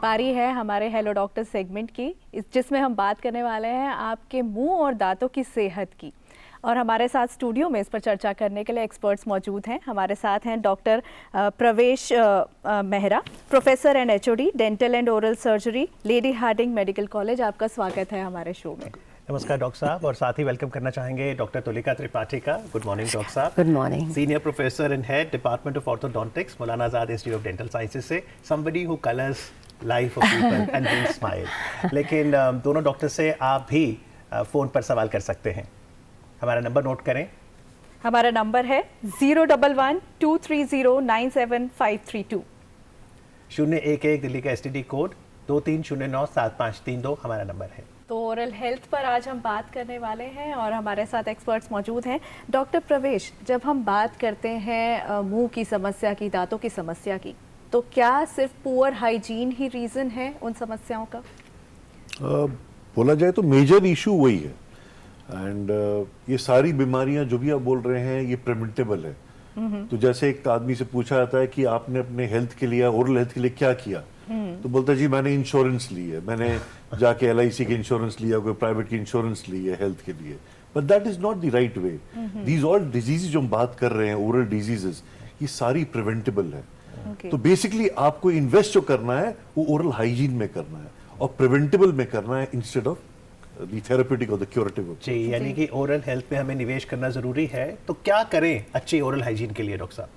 बारी है हमारे हेलो डॉक्टर सेगमेंट की, जिसमें हम बात करने वाले हैं आपके मुंह और दांतों की सेहत की। और हमारे साथ स्टूडियो में इस पर चर्चा करने के लिए एक्सपर्ट्स मौजूद हैं। हमारे साथ हैं doctor Pravesh Mehra, professor and HOD dental and oral surgery, Lady Hardinge Medical College. आपका स्वागत है हमारे शो में। नमस्कार डॉक्टर साहब, और साथ ही वेलकम करना चाहेंगे डॉक्टर तुलिका त्रिपाठी का। गुड मॉर्निंग डॉक्टर साहब। Good morning. Senior professor and head department of orthodontics, Maulana Azad institute of dental sciences से, somebody who colours life of people and brings smile. लेकिन दोनों डॉक्टर से आप भी फ़ोन पर सवाल कर सकते हैं। हमारा नंबर नोट करें। हमारा नंबर है 011-230-97532। 011 दिल्ली का STD कोड 23097532 हमारा नंबर है। तो ओरल हेल्थ पर आज हम बात करने वाले हैं और हमारे साथ एक्सपर्ट्स मौजूद हैं। डॉक्टर प्रवेश, जब हम बात करते हैं मुंह की समस्या की, दांतों की समस्या की, तो क्या सिर्फ पुअर हाइजीन ही रीज़न है उन समस्याओं का? बोला जाए तो मेजर इशू वही है। एंड ये सारी बीमारियां जो भी आप बोल रहे हैं ये प्रिवेंटेबल है। तो जैसे एक आदमी से पूछा जाता है कि आपने अपने हेल्थ के लिए, ओरल हेल्थ के लिए क्या किया, तो बोलता है जी मैंने इंश्योरेंस ली है, मैंने जाके LIC की इंश्योरेंस लिया, कोई प्राइवेट की इंश्योरेंस ली है हेल्थ के लिए। But that is not the right way. These all diseases जो हम बात कर रहे हैं, ओरल डिजीजेस, ये सारी प्रिवेंटेबल है। तो बेसिकली आपको इन्वेस्ट जो करना है वो ओरल हाइजीन में करना है और प्रिवेंटेबल में करना है इंस्टेड ऑफ द थेरेप्यूटिक और द क्यूरेटिव। जी, यानी कि ओरल हेल्थ में हमें निवेश करना जरूरी है। तो क्या करें अच्छी ओरल हाइजीन के लिए डॉक्टर साहब?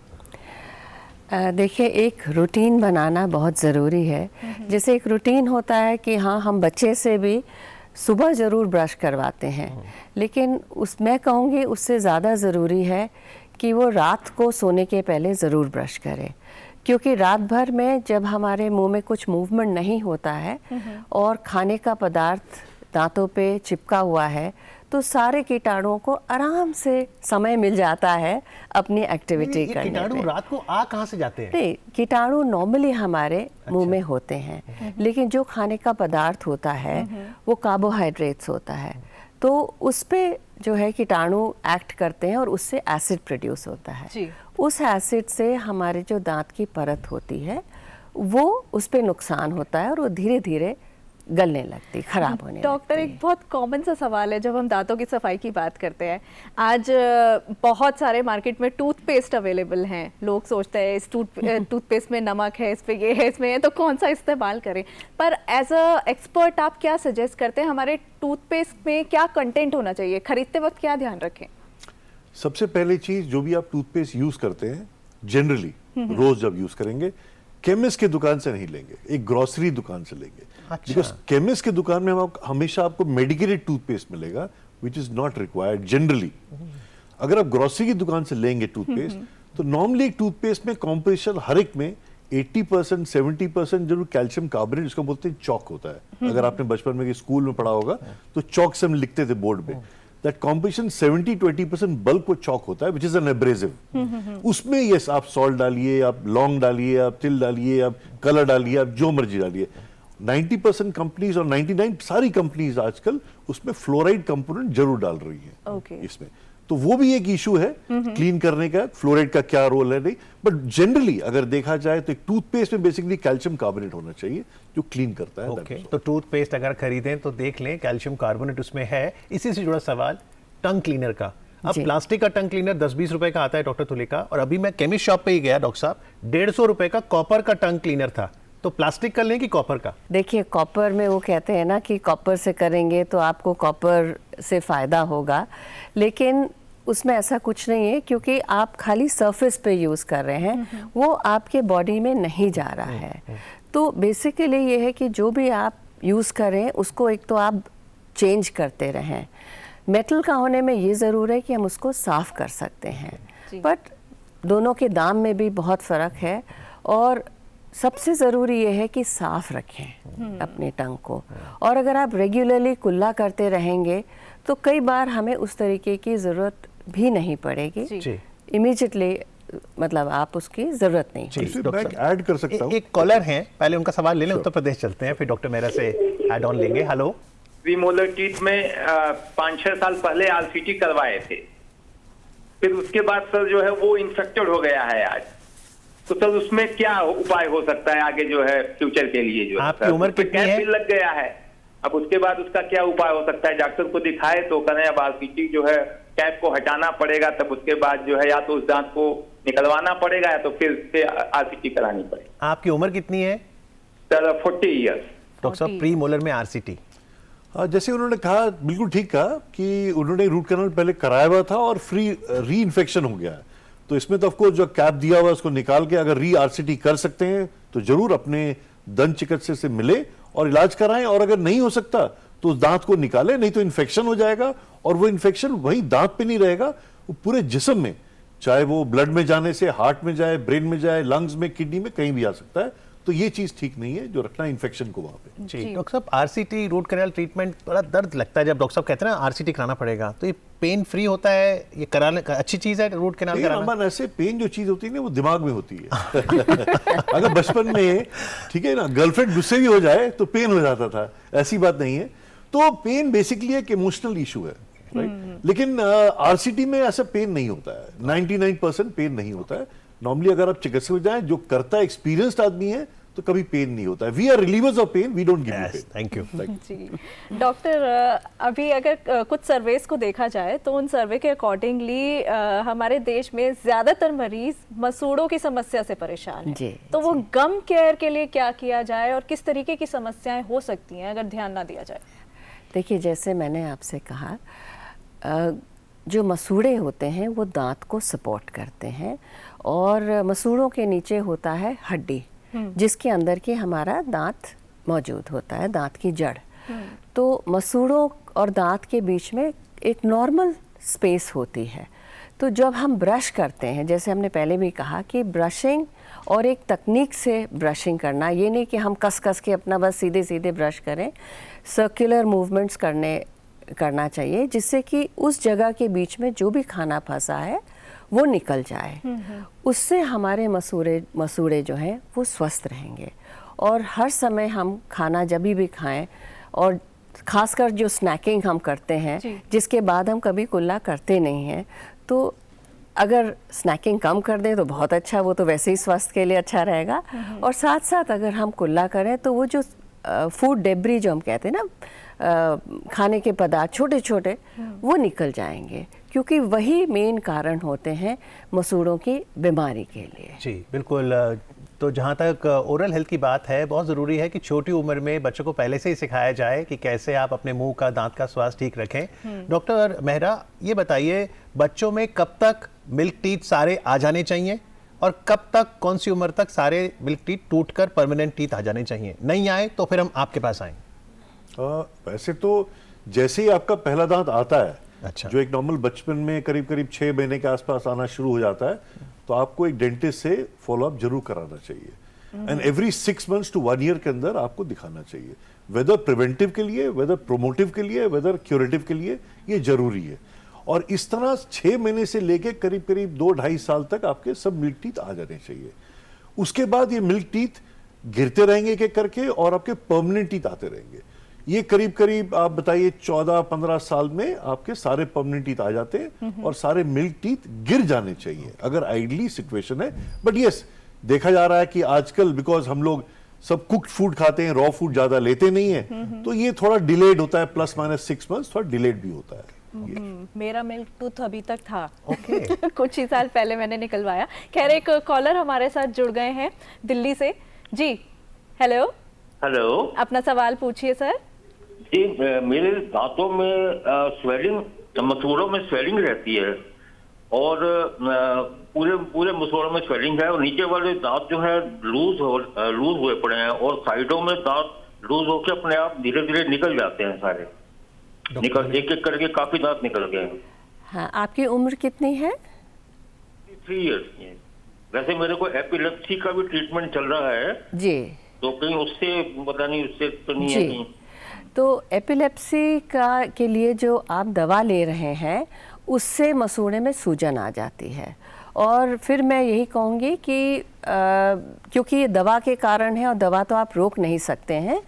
देखिए, एक रूटीन बनाना बहुत ज़रूरी है। जैसे एक रूटीन होता है कि हाँ, हम बच्चे से भी सुबह ज़रूर ब्रश करवाते हैं, लेकिन मैं कहूँगी उससे ज़्यादा ज़रूरी है कि वो रात को सोने के पहले ज़रूर ब्रश करें, क्योंकि रात भर में जब हमारे मुंह में कुछ मूवमेंट नहीं होता है और खाने का पदार्थ दांतों पे चिपका हुआ है, तो सारे कीटाणुओं को आराम से समय मिल जाता है अपनी एक्टिविटी करने पे। कीटाणु रात को आ कहाँ से जाते हैं? नहीं, कीटाणु नॉर्मली हमारे मुंह में होते हैं, लेकिन जो खाने का पदार्थ होता है वो कार्बोहाइड्रेट्स होता है, तो उस पे जो है कीटाणु एक्ट करते हैं और उससे एसिड प्रोड्यूस होता है। उस एसिड से हमारे जो दांत की परत होती है वो उस पे नुकसान होता है और वो धीरे धीरे गलने लगती, खराब होने लगती। डॉक्टर, एक बहुत कॉमन सा सवाल है जब हम दांतों की सफाई की बात करते हैं। आज बहुत सारे मार्केट में टूथपेस्ट अवेलेबल हैं। लोग सोचते हैं इस टूथपेस्ट में नमक है, इस पे ये है, इसमें है, तो कौन सा इस्तेमाल करें? पर एज अ एक्सपर्ट आप क्या सजेस्ट करते हैं? हमारे टूथपेस्ट में क्या कंटेंट होना चाहिए? खरीदते वक्त क्या ध्यान रखें? सबसे पहली चीज, जो भी आप टूथपेस्ट यूज करते हैं जनरली रोज जब यूज करेंगे, केमिस्ट की दुकान से नहीं लेंगे, एक ग्रोसरी दुकान से लेंगे। बिकॉज केमिस्ट की दुकान में हमेशा आपको मेडिकेटेड टूथपेस्ट मिलेगा, which is not required generally. अगर आप ग्रोसरी की दुकान से लेंगे टूथपेस्ट, तो नॉर्मली एक टूथपेस्ट में कॉम्पोजिशन हर एक में 80% 70% जरूर कैल्शियम कार्बोनेट, जिसको बोलते हैं चौक होता है। अगर आपने बचपन में स्कूल में पढ़ा होगा तो चौक से हम लिखते थे बोर्ड पे। दैट कॉम्पोजिशन 70-20% बल्क वो चौक होता है, विच इज एन एब्रेसिव। उसमें यस आप सॉल्ट डालिए, आप लौंग डालिए, आप तिल डालिए, आप कलर डालिए, आप जो मर्जी डालिए। 90% कंपनीज और 99 सारी कंपनीज आजकल उसमें फ्लोराइड कंपोनेंट जरूर डाल रही हैं इसमें। तो वो भी एक इशू है क्लीन करने का, फ्लोराइड का क्या रोल है नहीं। बट जनरली अगर देखा जाए तो एक टूथपेस्ट में बेसिकली कैल्शियम कार्बोनेट होना चाहिए जो क्लीन करता है। तो टूथपेस्ट अगर खरीदें तो देख लें कैल्शियम कार्बोनेट उसमें है। इसी से जुड़ा सवाल टंग क्लीनर का। अब प्लास्टिक का टंग क्लीनर 10-20 रुपए का आता है डॉक्टर तुलिका, और अभी मैं केमिस्ट शॉप पे ही गया डॉक्टर साहब, 150 रुपए का कॉपर का टंग क्लीनर था। तो प्लास्टिक का लें कि कॉपर का? देखिए, कॉपर में वो कहते हैं ना कि कॉपर से करेंगे तो आपको कॉपर से फ़ायदा होगा, लेकिन उसमें ऐसा कुछ नहीं है, क्योंकि आप खाली सरफेस पे यूज़ कर रहे हैं, वो आपके बॉडी में नहीं जा रहा है। तो बेसिकली ये है कि जो भी आप यूज़ करें उसको एक तो आप चेंज करते रहें। मेटल का होने में ये ज़रूर है कि हम उसको साफ़ कर सकते हैं, बट दोनों के दाम में भी बहुत फ़र्क है। और सबसे ज़रूरी ये है कि साफ़ रखें अपने टंग को, और अगर आप रेगुलरली कुल्ला करते रहेंगे तो कई बार हमें उस तरीके की ज़रूरत भी नहीं पड़ेगी। इमीडिएटली मतलब आप उसकी ज़रूरत नहीं। मैं ऐड कर सकता हूँ। एक कॉलर हैं, पहले उनका सवाल ले लें, उत्तर प्रदेश चलते हैं, फिर डॉक्टर मेहरा से ऐड ऑन लेंगे। हेलो। मोलर टीथ में 5-6 साल पहले RCT करवाए थे, फिर उसके बाद सर जो है वो इन्फेक्टेड हो गया है आज। तो सर उसमें क्या उपाय हो सकता है आगे जो है फ्यूचर के लिए? जो आपकी उम्र कितनी है? कैप भी लग गया है, अब उसके बाद उसका क्या उपाय हो सकता है? डॉक्टर को दिखाए तो करें, अब आरसीटी जो है कैप को हटाना पड़ेगा, तब उसके बाद जो है या तो उस दांत को निकलवाना पड़ेगा या तो फिर से आरसीटी करानी पड़ेगी। आपकी उम्र कितनी है? Sir 40 years. डॉक्टर साहब, प्री मोलर में आरसीटी, जैसे उन्होंने कहा, बिल्कुल ठीक कहा कि उन्होंने रूट कैनाल पहले कराया हुआ था और री इन्फेक्शन हो गया है, तो इसमें तो ऑफकोर्स जो कैप दिया हुआ है उसको निकाल के अगर री आरसीटी कर सकते हैं तो जरूर अपने दंत चिकित्सक से मिले और इलाज कराएं, और अगर नहीं हो सकता तो उस दांत को निकालें, नहीं तो इन्फेक्शन हो जाएगा और वो इन्फेक्शन वही दांत पे नहीं रहेगा, वो पूरे जिस्म में, चाहे वो ब्लड में जाने से हार्ट में जाए, ब्रेन में जाए, लंग्स में, किडनी में, कहीं भी आ सकता है। तो ये चीज ठीक नहीं है जो रखना इन्फेक्शन को वहां पे। जी डॉक्टर साहब, आरसीटी रूट कैनाल ट्रीटमेंट बड़ा दर्द लगता है जब डॉक्टर साहब कहते हैं ना आरसीटी कराना पड़ेगा, तो ये पेन फ्री होता है, ये कराने अच्छी चीज है रूट कैनाल कराना? अमन, ऐसे पेन जो चीज होती है ना वो दिमाग में होती है। अगर बचपन में, ठीक है ना, गर्लफ्रेंड गुस्से भी हो जाए तो पेन हो जाता था, ऐसी बात नहीं है। तो पेन बेसिकली एक इमोशनल इशू है, राइट? लेकिन आरसीटी में ऐसा पेन नहीं होता है, 99% पेन नहीं होता है। नॉर्मली अगर आप चिकित्सक में जाएं, जो करता है एक्सपीरियंस्ड आदमी है, तो कभी पेन नहीं होता है। We are relievers of pain, we don't give you pain. Thank you. जी डॉक्टर, अभी अगर कुछ सर्वेस को देखा जाए तो उन सर्वे के अकॉर्डिंगली हमारे देश में ज़्यादातर मरीज मसूड़ों की समस्या से परेशान हैं। तो वो गम केयर के लिए क्या किया जाए और किस तरीके की समस्याएं हो सकती हैं अगर ध्यान ना दिया जाए? देखिए, जैसे मैंने आपसे कहा, जो मसूड़े होते हैं वो दांत को सपोर्ट करते हैं, और मसूड़ों के नीचे होता है हड्डी, जिसके अंदर के हमारा दांत मौजूद होता है, दांत की जड़। तो मसूड़ों और दांत के बीच में एक नॉर्मल स्पेस होती है। तो जब हम ब्रश करते हैं, जैसे हमने पहले भी कहा कि ब्रशिंग और एक तकनीक से ब्रशिंग करना, ये नहीं कि हम कस कस के अपना बस सीधे सीधे ब्रश करें, सर्कुलर मूवमेंट्स करना चाहिए, जिससे कि उस जगह के बीच में जो भी खाना फंसा है वो निकल जाए। उससे हमारे मसूड़े जो हैं वो स्वस्थ रहेंगे। और हर समय हम खाना जब भी खाएं, और ख़ासकर जो स्नैकिंग हम करते हैं, जिसके बाद हम कभी कुल्ला करते नहीं हैं, तो अगर स्नैकिंग कम कर दें तो बहुत अच्छा, वो तो वैसे ही स्वास्थ्य के लिए अच्छा रहेगा। और साथ साथ अगर हम कुल्ला करें तो वो जो फूड डेब्री जो हम कहते हैं ना, खाने के पदार्थ छोटे छोटे, वो निकल जाएंगे, क्योंकि वही मेन कारण होते हैं मसूड़ों की बीमारी के लिए। जी बिल्कुल। तो जहाँ तक ओरल हेल्थ की बात है, बहुत ज़रूरी है कि छोटी उम्र में बच्चों को पहले से ही सिखाया जाए कि कैसे आप अपने मुंह का, दांत का स्वास्थ्य ठीक रखें। डॉक्टर मेहरा, ये बताइए, बच्चों में कब तक मिल्क टीथ सारे आ जाने चाहिए और कब तक, कौन सी उम्र तक सारे मिल्क टीथ टूटकर परमानेंट टीथ आ जाने चाहिए? नहीं आए तो फिर हम आपके पास आएँ। वैसे तो जैसे ही आपका पहला दांत आता है, अच्छा, जो एक नॉर्मल बचपन में करीब करीब 6 महीने के आसपास आना शुरू हो जाता है, तो आपको एक डेंटिस्ट से फॉलोअप जरूर कराना चाहिए। And every 6 months to 1 year के अंदर आपको दिखाना चाहिए, वेदर प्रिवेंटिव के लिए, वेदर प्रोमोटिव के लिए, वेदर क्यूरेटिव के लिए, ये जरूरी है। और इस तरह 6 महीने से लेके करीब करीब 2-2.5 साल तक आपके सब मिल्क टीथ आ जाने चाहिए। उसके बाद ये मिल्क टीथ गिरते रहेंगे एक एक करके और आपके परमानेंट टीथ आते रहेंगे। ये करीब करीब आप बताइए 14-15 साल में आपके सारे परमानेंट टीथ आ जाते हैं और सारे मिल्क टीथ गिर जाने चाहिए, अगर आइडली सिचुएशन है। बट यस, देखा जा रहा है कि आजकल बिकॉज हम लोग सब कुक्ड फूड खाते हैं, रॉ फूड ज्यादा लेते नहीं है, तो ये थोड़ा डिलेड होता है, +- 6 मंथ्स थोड़ा डिलेड भी होता है। मेरा मिल्क टूथ अभी तक था। कुछ ही साल पहले मैंने निकलवाया। खैर, एक कॉलर हमारे साथ जुड़ गए हैं दिल्ली से। जी हेलो। हेलो, अपना सवाल पूछिए सर। जी, मेरे दांतों में स्वेलिंग, मसूड़ों में स्वेलिंग रहती है और पूरे मसूड़ों में स्वेलिंग है, और नीचे वाले दांत जो है लूज हुए पड़े हैं, और साइडों में दांत लूज होकर अपने आप धीरे धीरे निकल जाते हैं सारे, एक एक करके काफी दांत निकल गए हैं। हाँ, आपकी उम्र कितनी है? 3 इयर्स। वैसे मेरे को एपिलेप्सी का भी ट्रीटमेंट चल रहा है जी, तो कहीं उससे पता नहीं, उससे तो नहीं है कहीं। तो एपिलेप्सी के लिए जो आप दवा ले रहे हैं, उससे मसूड़े में सूजन आ जाती है। और फिर मैं यही कहूँगी कि क्योंकि ये दवा के कारण है और दवा तो आप रोक नहीं सकते हैं,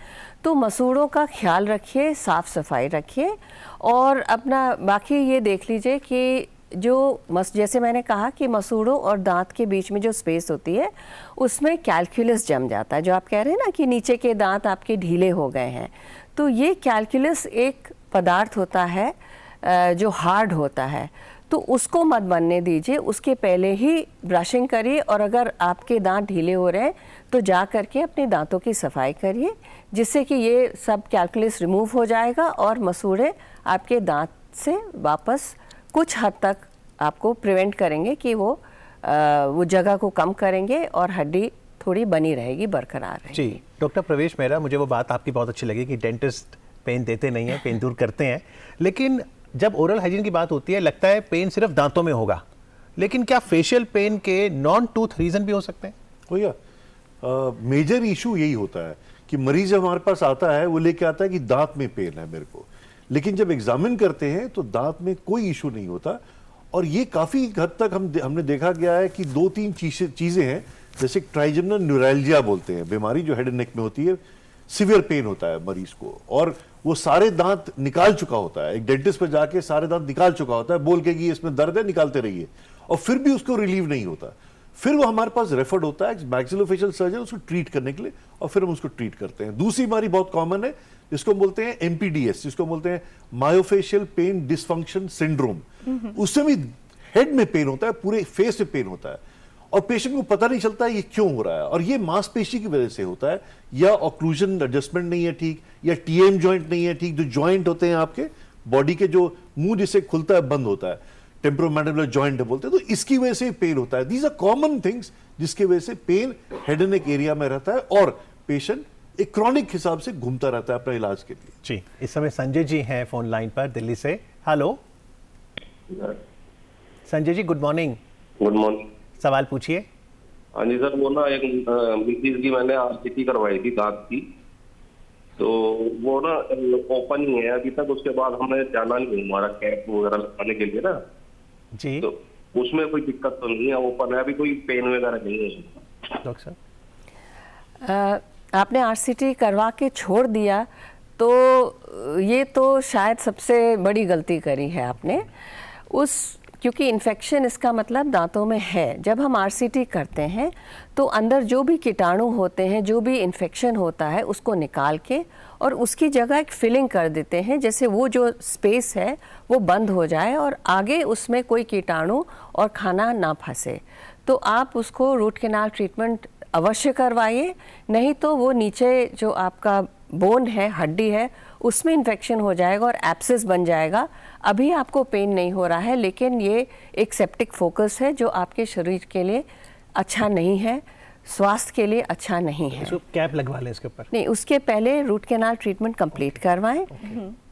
तो मसूड़ों का ख्याल रखिए, साफ़ सफाई रखिए, और अपना बाकी ये देख लीजिए कि जैसे मैंने कहा कि मसूड़ों और दांत के बीच में जो स्पेस होती है उसमें कैल्कुलस जम जाता है। जो आप कह रहे हैं ना कि नीचे के दांत आपके ढीले हो गए हैं, तो ये कैल्कुलस एक पदार्थ होता है जो हार्ड होता है, तो उसको मत बनने दीजिए। उसके पहले ही ब्रशिंग करिए, और अगर आपके दांत ढीले हो रहे हैं तो जा करके अपने दांतों की सफाई करिए, जिससे कि ये सब कैल्कुलस रिमूव हो जाएगा और मसूड़े आपके दांत से वापस कुछ हद तक आपको प्रिवेंट करेंगे कि वो जगह को कम करेंगे और हड्डी थोड़ी बनी रहेगी, बरकरार रहेगी। जी डॉक्टर प्रवेश मेहरा, मुझे वो बात आपकी बहुत अच्छी लगी कि डेंटिस्ट पेन देते नहीं है, पेन दूर करते हैं, लेकिन जब ओरल हाइजीन की बात होती है लगता है पेन सिर्फ दांतों में होगा, लेकिन क्या फेशियल पेन के नॉन टूथ रीजन भी हो सकते हैं? भैया मेजर इशू यही होता है कि मरीज जब हमारे पास आता है वो लेके आता है कि दांत में पेन है मेरे को, लेकिन जब एग्जामिन करते हैं तो दांत में कोई इशू नहीं होता। और ये काफी हद तक हमने देखा गया है कि 2-3 चीजें हैं, जैसे ट्राइजेमिनल न्यूरैल्जिया बोलते हैं बीमारी, जो हेड एंड नेक में होती है, सीवियर पेन होता है मरीज को, और वो सारे दांत निकाल चुका होता है, एक डेंटिस्ट पे जाके सारे दांत निकाल चुका होता है, बोल के कि इसमें दर्द है निकालते रहिए, और फिर भी उसको रिलीव नहीं होता। फिर वो हमारे पास रेफर्ड होता है मैक्सिलोफेशियल सर्जन उसको ट्रीट करने के लिए, और फिर हम उसको ट्रीट करते हैं। दूसरी बीमारी बहुत कॉमन है जिसको बोलते हैं MPDS, जिसको बोलते हैं मायोफेशियल पेन डिसफंक्शन सिंड्रोम। उससे भी हेड में पेन होता है, पूरे फेस में पेन होता है, और पेशेंट को पता नहीं चलता ये क्यों हो रहा है, और ये मांसपेशी की वजह से होता है, या ऑक्लूजन एडजस्टमेंट नहीं है ठीक, या TM जॉइंट नहीं है ठीक, जो जॉइंट होते हैं आपके बॉडी के, जो मुंह जिससे खुलता है बंद होता है, टेम्पोरोमैंडिबुलर जॉइंट बोलते हैं, तो इसकी वजह से पेन होता है। दीज आर कॉमन थिंग्स जिसकी वजह से pain head and neck area में रहता है, और पेशेंट एक क्रॉनिक हिसाब से घूमता रहता है अपने इलाज के लिए। जी इस समय संजय जी हैं फोन लाइन पर दिल्ली से। Hello Sanjay ji, good morning. Good morning. सवाल पूछिए। हाँ जी सर, वो ना एक मिसेज की मैंने RCT करवाई थी दांत की, तो वो ना ओपन ही है अभी तक। उसके बाद हमने जाना नहीं हमारा कैप वगैरह लगाने के लिए ना जी, तो उसमें कोई दिक्कत तो नहीं है, ओपन है अभी, कोई पेन वगैरह नहीं है डॉक्टर साहब? आपने RCT करवा के छोड़ दिया तो ये तो शायद सबसे बड़ी गलती करी है आपने, क्योंकि इन्फेक्शन इसका मतलब दांतों में है। जब हम RCT करते हैं तो अंदर जो भी कीटाणु होते हैं, जो भी इन्फेक्शन होता है, उसको निकाल के और उसकी जगह एक फिलिंग कर देते हैं, जैसे वो जो स्पेस है वो बंद हो जाए और आगे उसमें कोई कीटाणु और खाना ना फंसे। तो आप उसको रूट कैनाल ट्रीटमेंट अवश्य करवाइए, नहीं तो वो नीचे जो आपका बोन है, हड्डी है, उसमें इन्फेक्शन हो जाएगा और एब्सेस बन जाएगा। अभी आपको पेन नहीं हो रहा है, लेकिन ये एक सेप्टिक फोकस है जो आपके शरीर के लिए अच्छा नहीं है, स्वास्थ्य के लिए अच्छा नहीं है। इसको कैप लगवा लें इसके ऊपर? नहीं, उसके पहले रूट कैनाल ट्रीटमेंट कंप्लीट करवाएं।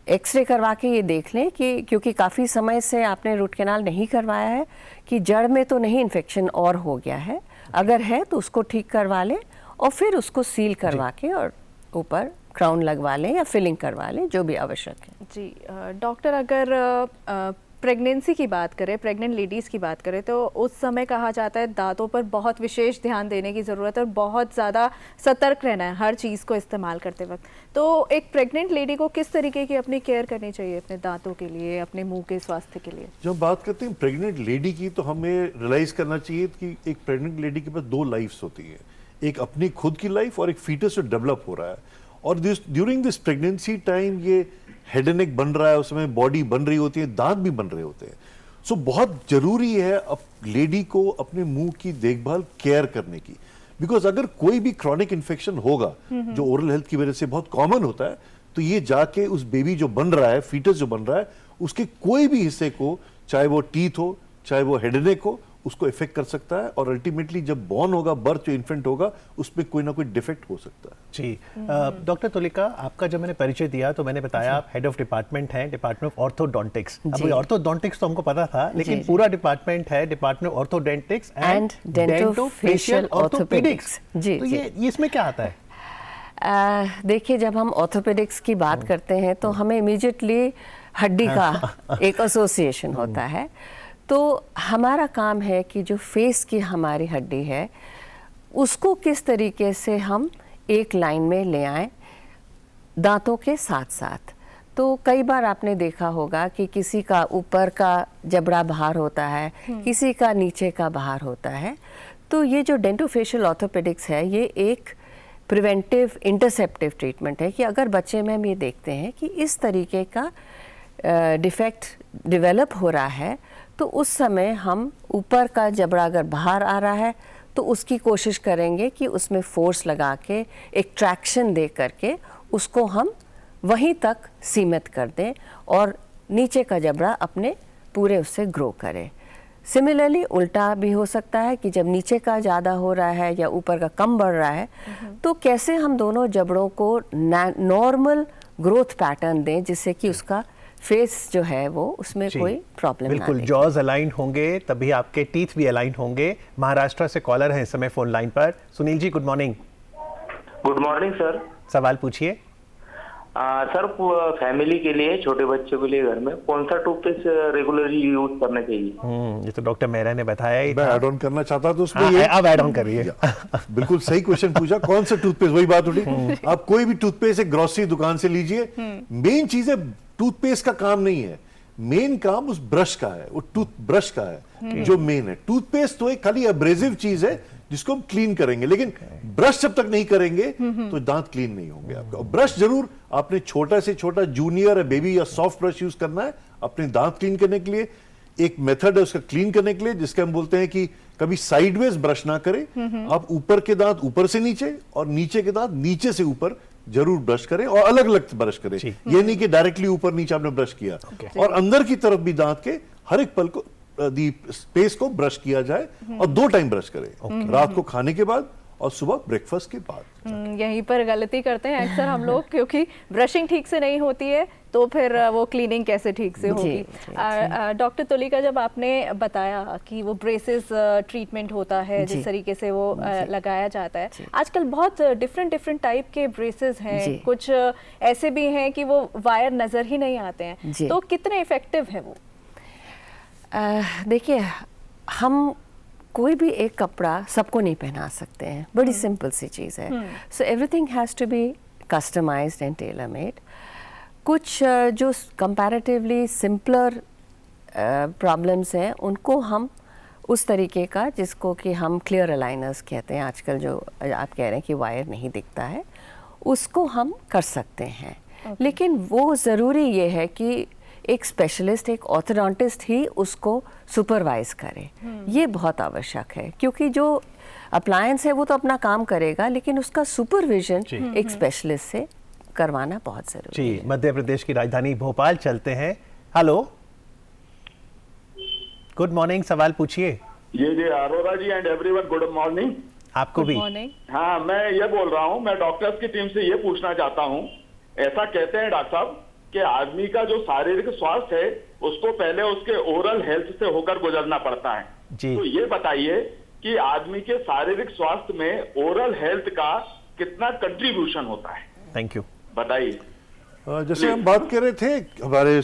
एक्सरे करवा के ये देख लें कि क्योंकि काफ़ी समय से आपने रूट कैनाल नहीं करवाया है कि जड़ में तो नहीं इन्फेक्शन और हो गया है, अगर है तो उसको ठीक करवा लें और फिर उसको सील करवा के और ऊपर क्राउन लगवा लें या फिलिंग करवा लें, जो भी आवश्यक है। जी डॉक्टर, अगर प्रेगनेंसी की बात करें, प्रेग्नेंट लेडीज़ की बात करें, तो उस समय कहा जाता है दांतों पर बहुत विशेष ध्यान देने की ज़रूरत है और बहुत ज़्यादा सतर्क रहना है हर चीज़ को इस्तेमाल करते वक्त। तो एक प्रेग्नेंट लेडी को किस तरीके की अपनी केयर करनी चाहिए अपने दांतों के लिए, अपने मुंह के स्वास्थ्य के लिए? जब बात करते हैं प्रेग्नेंट लेडी की, तो हमें रियलाइज करना चाहिए कि एक प्रेग्नेंट लेडी के पास 2 लाइफ्स होती हैं, एक अपनी खुद की लाइफ और एक फीटस जो डेवलप हो रहा है। और ड्यूरिंग दिस प्रेगनेंसी टाइम ये हेड एंड नेक बन रहा है, उसमें बॉडी बन रही होती है, दांत भी बन रहे होते हैं। सो बहुत जरूरी है अब लेडी को अपने मुंह की देखभाल केयर करने की, बिकॉज अगर कोई भी क्रॉनिक इन्फेक्शन होगा जो ओरल हेल्थ की वजह से बहुत कॉमन होता है, तो ये जाके उस बेबी जो बन रहा है, फीटस जो बन रहा है, उसके कोई भी हिस्से को, चाहे वो टीथ हो, चाहे वो हेड एंड नेक हो, उसको इफेक्ट कर सकता है। और अल्टीमेटली जब बॉर्न होगा, बर्थ जो इन्फेंट होगा, उसमें कोई ना कोई डिफेक्ट हो सकता है। जी डॉक्टर तुलिका, आपका जब मैंने परिचय दिया तो मैंने बताया आप हेड ऑफ डिपार्टमेंट हैं, डिपार्टमेंट ऑफ ऑर्थोडोंटिक्स। अब ऑर्थोडोंटिक्स तो हमको पता था, लेकिन पूरा डिपार्टमेंट है department of orthodontics and dentofacial orthopaedics. जी, तो ये इसमें क्या आता है? देखिए, जब हम ऑर्थोपेडिक्स की बात करते हैं तो हमें इमीडिएटली हड्डी का एक एसोसिएशन होता है। तो हमारा काम है कि जो फेस की हमारी हड्डी है उसको किस तरीके से हम एक लाइन में ले आएं दांतों के साथ साथ। तो कई बार आपने देखा होगा कि किसी का ऊपर का जबड़ा बाहर होता है, किसी का नीचे का बाहर होता है। तो ये जो डेंटोफेशियल ऑर्थोपेडिक्स है, ये एक प्रिवेंटिव इंटरसेप्टिव ट्रीटमेंट है कि अगर बच्चे में हम ये देखते हैं कि इस तरीके का डिफेक्ट डेवलप हो रहा है, तो उस समय हम ऊपर का जबड़ा अगर बाहर आ रहा है तो उसकी कोशिश करेंगे कि उसमें फोर्स लगा के एक ट्रैक्शन दे करके उसको हम वहीं तक सीमित कर दें और नीचे का जबड़ा अपने पूरे उससे ग्रो करे। सिमिलरली उल्टा भी हो सकता है कि जब नीचे का ज़्यादा हो रहा है या ऊपर का कम बढ़ रहा है, तो कैसे हम दोनों जबड़ों को नॉर्मल ग्रोथ पैटर्न दें जिससे कि उसका फेस जो है वो उसमें कोई प्रॉब्लम ना बिल्कुल जॉज अलाइन होंगे तभी आपके टीथ भी अलाइन होंगे। महाराष्ट्र से कॉलर हैं इस समय फोन लाइन पर। Sunil ji, good morning. Good morning sir. सवाल पूछिए। सर, फैमिली के लिए, छोटे बच्चों के लिए घर में कौन सा टूथपेस्ट रेगुलरली यूज करना चाहिए? ये तो डॉक्टर मेहरा ने बताया ही मैं था। ऐड ऑन करना चाहता तो उसमें ये अब ऐड ऑन करिए। बिल्कुल सही क्वेश्चन पूछा। कौन सा टूथपेस्ट, वही बात उठी। आप कोई भी टूथपेस्ट एक ग्रोसरी दुकान से लीजिए, मेन चीज है टूथपेस्ट का काम नहीं है, मेन काम उस ब्रश का है, वो टूथ ब्रश का है जो मेन है। टूथपेस्ट तो एक खाली एब्रेसिव चीज है जिसको हम क्लीन करेंगे, लेकिन ब्रश जब तक नहीं करेंगे तो दांत क्लीन नहीं होंगे आपका। ब्रश जरूर आपने छोटा से छोटा जूनियर या बेबी या सॉफ्ट ब्रश यूज करना है अपने दांत क्लीन करने के लिए। एक मेथड है उसका क्लीन करने के लिए जिसके हम बोलते हैं कि कभी साइडवेज ब्रश ना करें, आप ऊपर के दांत ऊपर से नीचे और नीचे के दांत नीचे से ऊपर जरूर ब्रश करें और अलग अलग ब्रश करें। ये नहीं कि डायरेक्टली ऊपर नीचे आपने ब्रश किया। और अंदर की तरफ भी दांत के हर एक पल को दी स्पेस को ब्रश किया जाए और 2 टाइम ब्रश करें, रात को खाने के बाद और सुबह ब्रेकफास्ट के बाद। यहीं पर गलती करते हैं अक्सर हम लोग, क्योंकि ब्रशिंग ठीक से नहीं होती है तो फिर वो क्लीनिंग कैसे ठीक से होगी। डॉक्टर तुलिका, जब आपने बताया कि वो ब्रेसेस ट्रीटमेंट होता है, जिस तरीके से वो लगाया जाता है, आजकल बहुत डिफरेंट टाइप के ब्रेसेस हैं, कुछ ऐसे भी हैं कि वो वायर नजर ही नहीं आते हैं, तो कितने इफेक्टिव है वो? देखिए, हम कोई भी एक कपड़ा सबको नहीं पहना सकते हैं, बड़ी सिंपल सी चीज़ है। So everything has to be customised and tailor made. कुछ जो कंपैरेटिवली सिंपलर प्रॉब्लम्स हैं उनको हम उस तरीके का, जिसको कि हम क्लियर अलाइनर्स कहते हैं आजकल, जो आप कह रहे हैं कि वायर नहीं दिखता है, उसको हम कर सकते हैं। लेकिन वो ज़रूरी ये है कि एक स्पेशलिस्ट, एक ऑर्थोडोंटिस्ट ही उसको सुपरवाइज करे। ये बहुत आवश्यक है, क्योंकि जो अप्लायंस है वो तो अपना काम करेगा, लेकिन उसका सुपरविजन एक स्पेशलिस्ट से करवाना बहुत जरूरी है। मध्य प्रदेश की राजधानी भोपाल चलते हैं। हेलो, गुड मॉर्निंग, सवाल पूछिए। जी अरोरा जी एंड एवरीवन, गुड मॉर्निंग। आपको भी। हाँ, मैं ये बोल रहा हूँ, मैं डॉक्टर्स की टीम से ये पूछना चाहता हूँ, ऐसा कहते हैं डॉक्टर साहब कि आदमी का जो शारीरिक स्वास्थ्य है उसको पहले उसके ओरल हेल्थ से होकर गुजरना पड़ता है जी। तो ये बताइए कि आदमी के शारीरिक स्वास्थ्य में ओरल हेल्थ का कितना कंट्रीब्यूशन होता है? थैंक यू, बताइए। जैसे हम बात कर रहे थे, हमारे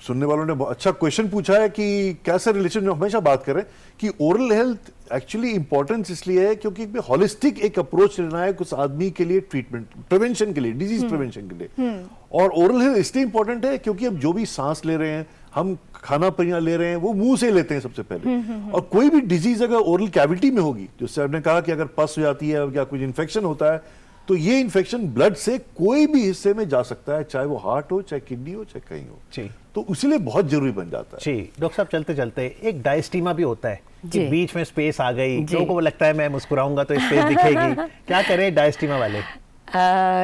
सुनने वालों ने बहुत अच्छा क्वेश्चन पूछा है कि कैसे रिलेशन, हमेशा बात करें कि ओरल हेल्थ एक्चुअली इंपॉर्टेंस इसलिए है क्योंकि हॉलिस्टिक एक अप्रोच लेना है कुछ आदमी के लिए, ट्रीटमेंट प्रिवेंशन के लिए, डिजीज प्रिवेंशन के लिए। और ओरल हेल्थ इसलिए इंपॉर्टेंट है क्योंकि हम जो भी सांस ले रहे हैं, हम खाना पीना ले रहे हैं, वो मुंह से लेते हैं सबसे पहले। और कोई भी डिजीज अगर ओरल कैविटी में होगी, जैसे आपने कहा कि अगर पस हो जाती है या कुछ इन्फेक्शन होता है, तो ये इन्फेक्शन ब्लड से कोई भी हिस्से में जा सकता है, चाहे वो हार्ट हो, चाहे किडनी हो, चाहे कहीं हो जी। तो इसलिए बहुत जरूरी बन जाता है जी। डॉक्टर साहब, चलते चलते एक डायस्टीमा भी होता है कि बीच में स्पेस आ गई, लोगों को लगता है मैं मुस्कुराऊंगा तो स्पेस दिखेगी, क्या करें डायस्टीमा वाले?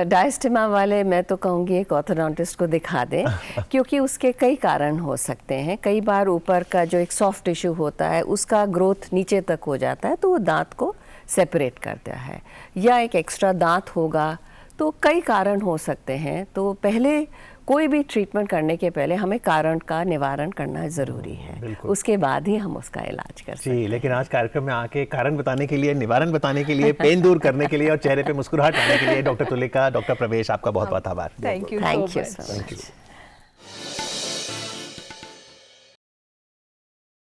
डायस्टीमा वाले मैं तो कहूँगी एक ऑर्थोडोंटिस्ट को दिखा दें, क्योंकि उसके कई कारण हो सकते हैं। कई बार ऊपर का जो एक सॉफ्ट टिश्यू होता है उसका ग्रोथ नीचे तक हो जाता है, तो वो दांत को सेपरेट करता है, या एक एक्स्ट्रा दांत होगा, तो कई कारण हो सकते हैं। तो पहले कोई भी ट्रीटमेंट करने के पहले हमें कारण का निवारण करना ज़रूरी है, उसके बाद ही हम उसका इलाज कर सकते हैं। लेकिन आज कार्यक्रम में आके कारण बताने के लिए, निवारण बताने के लिए, पेन दूर करने के लिए और चेहरे पे मुस्कुराहट लाने के लिए डॉक्टर तुलिका, डॉक्टर प्रवेश, आपका बहुत बहुत आभार। Thank you so much.